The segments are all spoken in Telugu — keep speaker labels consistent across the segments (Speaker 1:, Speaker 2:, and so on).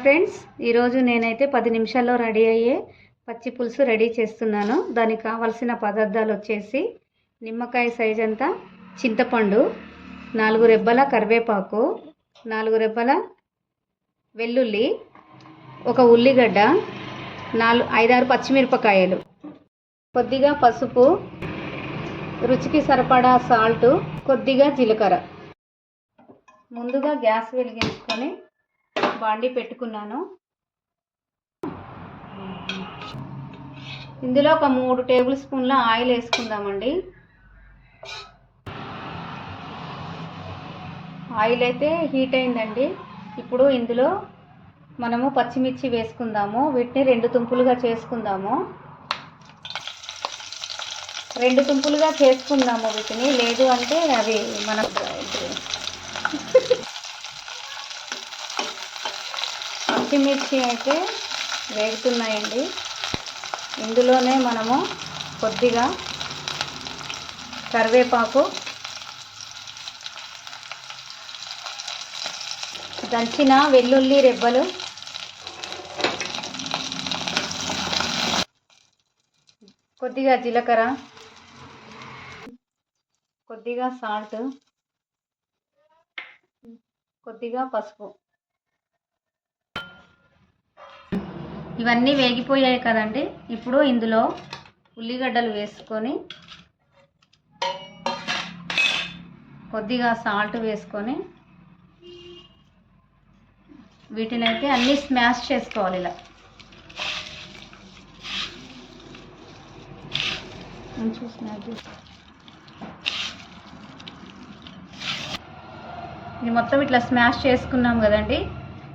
Speaker 1: ఫ్రెండ్స్, ఈరోజు నేనైతే 10 నిమిషాల్లో రెడీ అయ్యే పచ్చి పులుసు రెడీ చేస్తున్నాను. దానికి కావాల్సిన పదార్థాలు వచ్చేసి నిమ్మకాయ సైజ్ అంతా చింతపండు, 4 రెబ్బల కరివేపాకు, 4 రెబ్బల వెల్లుల్లి, ఒక ఉల్లిగడ్డ, 5-6 పచ్చిమిరపకాయలు, కొద్దిగా పసుపు, రుచికి సరిపడా సాల్ట్, కొద్దిగా జీలకర్ర. ముందుగా గ్యాస్ వెలిగించుకొని బాండి పెట్టుకున్నాను. ఇందులో ఒక 3 టేబుల్ స్పూన్ల ఆయిల్ వేసుకుందామండి. ఆయిల్ అయితే హీట్ అయిందండి. ఇప్పుడు ఇందులో మనము పచ్చిమిర్చి వేసుకుందాము. వీటిని 2 తుంపులుగా చేసుకుందాము. 2 తుంపులుగా చేసుకుందాము వీటిని, లేదు అంటే అవి మనకు పచ్చిమిర్చి అయితే వేగుతున్నాయండి. ఇందులోనే మనము కొద్దిగా కరివేపాకు, దంచిన వెల్లుల్లి రెబ్బలు, కొద్దిగా జీలకర్ర, కొద్దిగా సాల్ట్, కొద్దిగా పసుపు. ఇవన్నీ వేగిపోయాయి కదండి. ఇప్పుడు ఇందులో ఉల్లిగడ్డలు వేసుకొని కొద్దిగా సాల్ట్ వేసుకొని వీటిని అయితే అన్నీ స్మాష్ చేసుకోవాలి. ఇలా ఇది మొత్తం ఇట్లా స్మాష్ చేసుకున్నాం కదండి.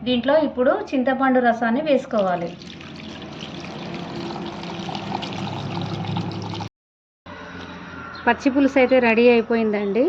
Speaker 1: దీంట్లో ఇప్పుడు చింతపండు రసాన్ని వేసుకోవాలి. పచ్చి పులుసు అయితే రెడీ అయిపోయిందండి.